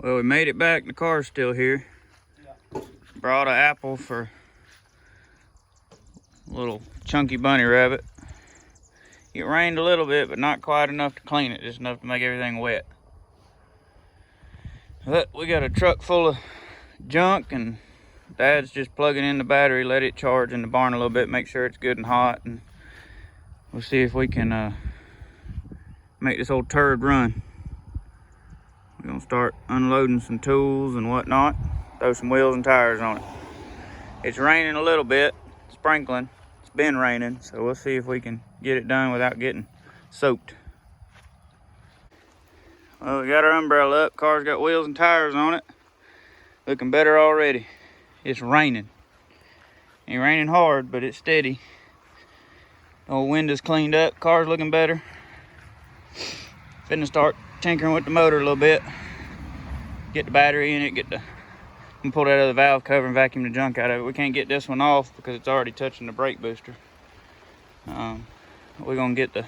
Well, we made it back. The car's still here. Yeah. Brought an apple for a little chunky bunny rabbit. It rained a little bit, but not quite enough to clean it, just enough to make everything wet. But we got a truck full of junk, and Dad's just plugging in the battery, let it charge in the barn a little bit, make sure it's good and hot, and we'll see if we can make this old turd run. We're gonna start unloading some tools and whatnot, throw some wheels and tires on it. It's raining a little bit, sprinkling. It's been raining, so we'll see if we can get it done without getting soaked. Well, we got our umbrella up. Car's got wheels and tires on it. Looking better already. It's raining. Ain't raining hard, but it's steady. The old windows cleaned up. Car's looking better. Finna start tinkering with the motor a little bit. Get the battery in it. And pull that other valve cover and vacuum the junk out of it. We can't get this one off because it's already touching the brake booster. We're gonna get that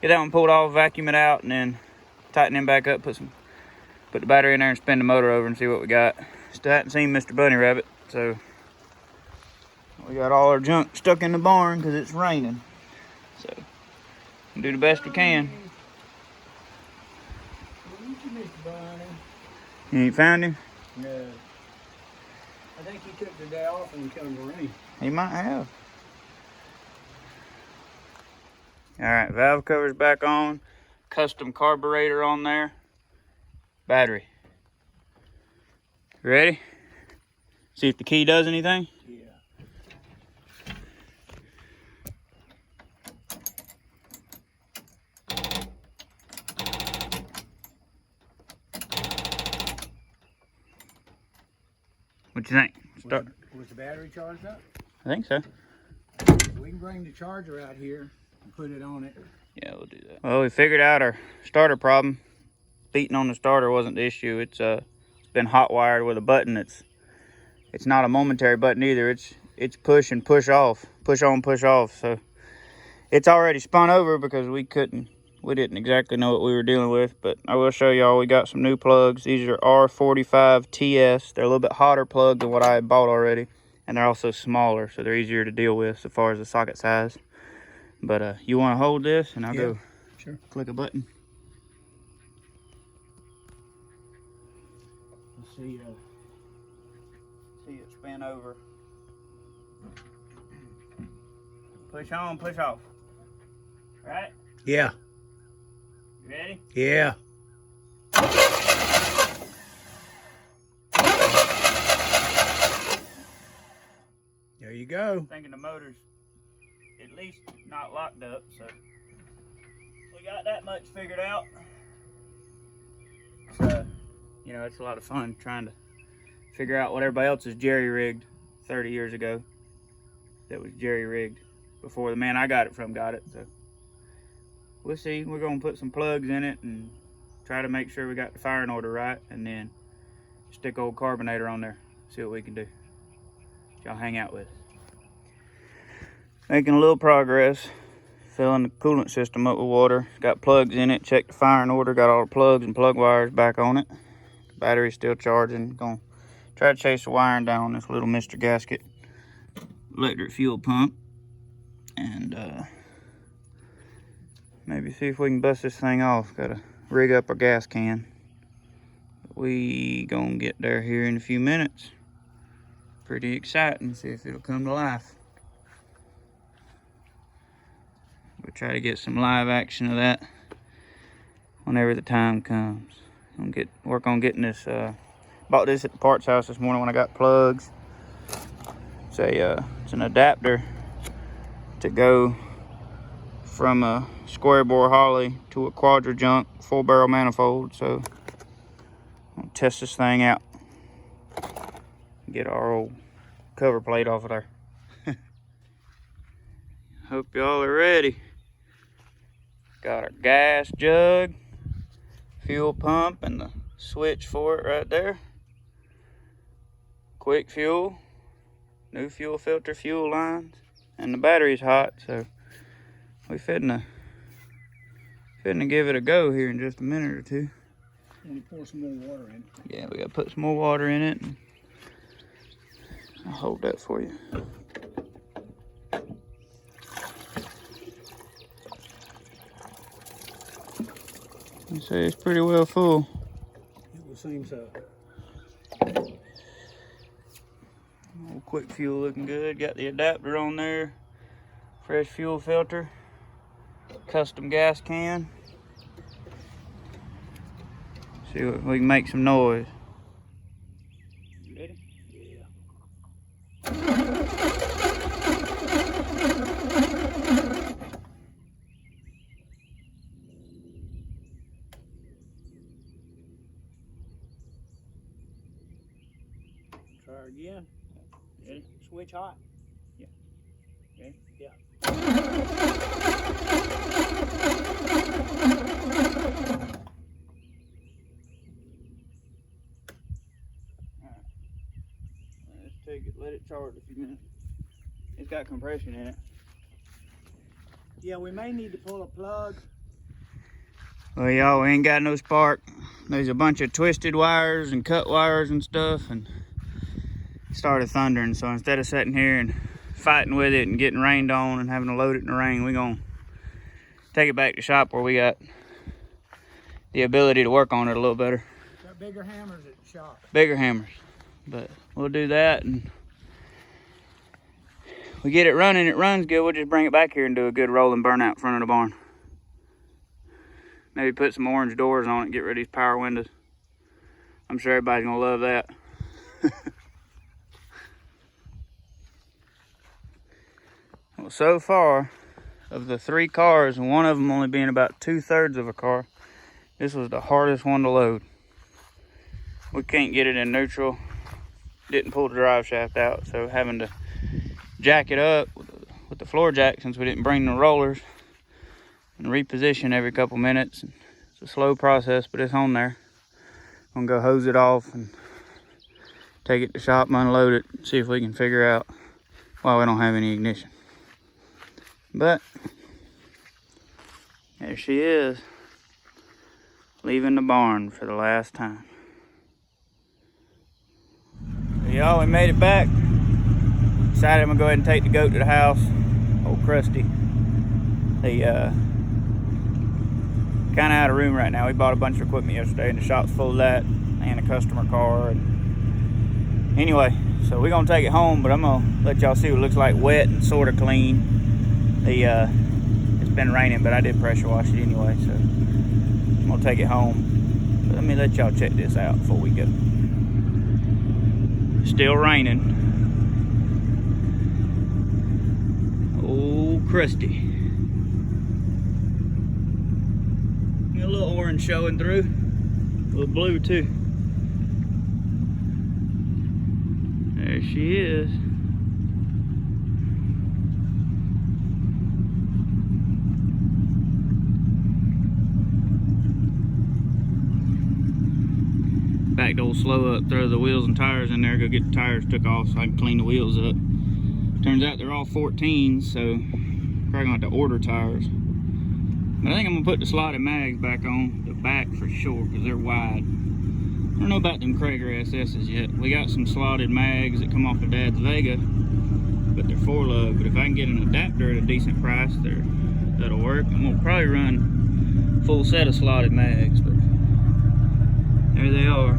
one pulled off, vacuum it out, and then tighten them back up. Put the battery in there and spin the motor over and see what we got. Still haven't seen Mr. Bunny Rabbit, so we got all our junk stuck in the barn because it's raining. So we'll do the best we can. You ain't found him? No. I think he took the day off and come to rain. He might have. All right, valve cover's back on. Custom carburetor on there. Battery. Ready? See if the key does anything? Yeah. What you think? Start. Was the battery charged up? I think so. We can bring the charger out here and put it on it. Yeah, we'll do that. Well, we figured out our starter problem. Beating on the starter wasn't the issue. It's been hot wired with a button. It's not a momentary button either. It's push and push off, push on, push off. So it's already spun over because we didn't exactly know what we were dealing with. But I will show y'all. We got some new plugs. These are R45 TS. They're a little bit hotter plug than what I had bought already, and they're also smaller, so they're easier to deal with as far as the socket size. But you want to hold this, and I'll go sure. Click a button. See it spin over. Push on, push off. Right? Yeah. You ready? Yeah. There you go. Thinking the motor's at least not locked up, so we got that much figured out. So, you know, it's a lot of fun trying to figure out what everybody else is jerry-rigged 30 years ago. That was jerry-rigged before the man I got it from got it. So we'll see. We're gonna put some plugs in it and try to make sure we got the firing order right, and then stick old carbonator on there, see what we can do. Y'all hang out with us. Making a little progress. Filling the coolant system up with water. Got plugs in it. Checked the firing order. Got all the plugs and plug wires back on it. Battery's still charging. Gonna try to chase the wiring down on this little Mr. Gasket electric fuel pump, and maybe see if we can bust this thing off. Gotta rig up our gas can. We gonna get there here in a few minutes. Pretty exciting. See if it'll come to life. We'll try to get some live action of that whenever the time comes. Work on getting this. Bought this at the parts house this morning when I got plugs. It's an adapter to go from a square bore Holly to a quadra junk full barrel manifold. So I'll test this thing out. Get our old cover plate off of there. Hope y'all are ready. Got our gas jug, fuel pump, and the switch for it right there. Quick fuel, new fuel filter, fuel lines, and the battery's hot, so we finna give it a go here in just a minute or two. Want to pour some more water in? Yeah, we gotta put some more water in it. I'll hold that for you. You say it's pretty well full. It would seem so. Old quick fuel looking good. Got the adapter on there. Fresh fuel filter. Custom gas can. See if we can make some noise. You ready? Yeah. Try again. Ready? Switch hot. Yeah. Ready? Yeah. Let's take it, let it charge a few minutes. It's got compression in it. Yeah, we may need to pull a plug. Well, y'all, we ain't got no spark. There's a bunch of twisted wires and cut wires and stuff, and it started thundering. So instead of sitting here and fighting with it and getting rained on and having to load it in the rain, we're gonna take it back to shop where we got the ability to work on it a little better. Got bigger hammers at the shop. Bigger hammers. But we'll do that, and we get it running, it runs good, we'll just bring it back here and do a good rolling burnout in front of the barn. Maybe put some orange doors on it, get rid of these power windows. I'm sure everybody's gonna love that. Well, so far, of the 3 cars, and one of them only being about 2/3 of a car, this was the hardest one to load. We can't get it in neutral. Didn't pull the drive shaft out, so having to jack it up with the floor jack since we didn't bring the rollers and reposition every couple minutes. It's a slow process, but it's on there. I'm gonna go hose it off and take it to shop and unload it, see if we can figure out why we don't have any ignition. But there she is, leaving the barn for the last time. Y'all, we made it back. Decided I'm gonna go ahead and take the goat to the house. Old Krusty. They kind of out of room right now. We bought a bunch of equipment yesterday and the shop's full of that and a customer car. And anyway, so we're gonna take it home, but I'm gonna let y'all see what it looks like wet and sort of clean. It's been raining, but I did pressure wash it anyway, so I'm gonna take it home. But let me let y'all check this out before we go. Still raining. Old Krusty. Got a little orange showing through. A little blue too. There she is. Back to old slow up, throw the wheels and tires in there, go get the tires took off so I can clean the wheels up. Turns out they're all 14s, so probably gonna have to order tires. But I think I'm gonna put the slotted mags back on the back for sure, because they're wide. I don't know about them Krager SS's yet. We got some slotted mags that come off of Dad's Vega, but they're 4-lug. But if I can get an adapter at a decent price, that'll work. I'm gonna probably run a full set of slotted mags, but there they are.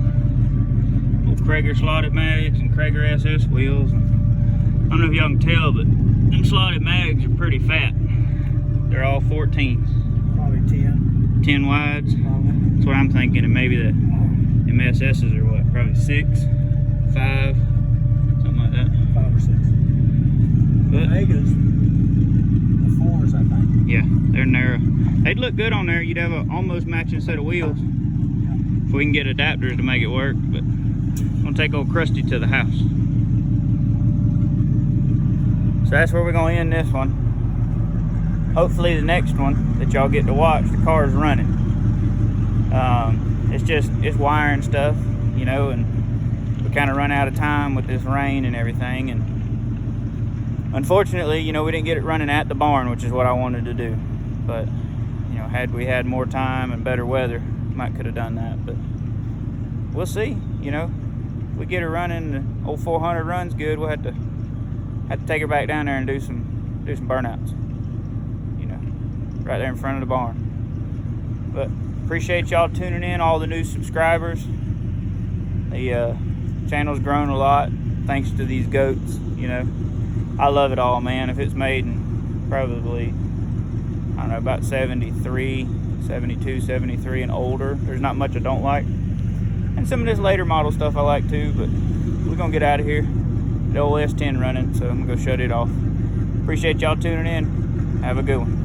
Old Krager slotted mags and Krager SS wheels. I don't know if y'all can tell, but them slotted mags are pretty fat. They're all 14s. Probably 10. 10 wides. Probably. That's what I'm thinking. And maybe the MSS's are what? Probably 6, 5, something like that. 5 or 6. But Vegas, the 4s, I think. yeah, they're narrow. They'd look good on there. You'd have an almost matching set of wheels. If we can get adapters to make it work. But I'm gonna take old Krusty to the house. So that's where we're gonna end this one. Hopefully the next one that y'all get to watch, the car's running. It's wiring stuff, you know, and we kind of run out of time with this rain and everything. And unfortunately, you know, we didn't get it running at the barn, which is what I wanted to do. But, you know, had we had more time and better weather, might could have done that. But we'll see. You know, if we get her running, the old 400 runs good, we'll have to take her back down there and do some burnouts. You know, right there in front of the barn. But appreciate y'all tuning in, all the new subscribers. The channel's grown a lot thanks to these goats. You know, I love it all, man. If it's made in probably, I don't know, about 73, 72, 73 and older, there's not much I don't like. And some of this later model stuff I like too, but we're gonna get out of here. The old S10 running, so I'm gonna go shut it off. Appreciate y'all tuning in. Have a good one.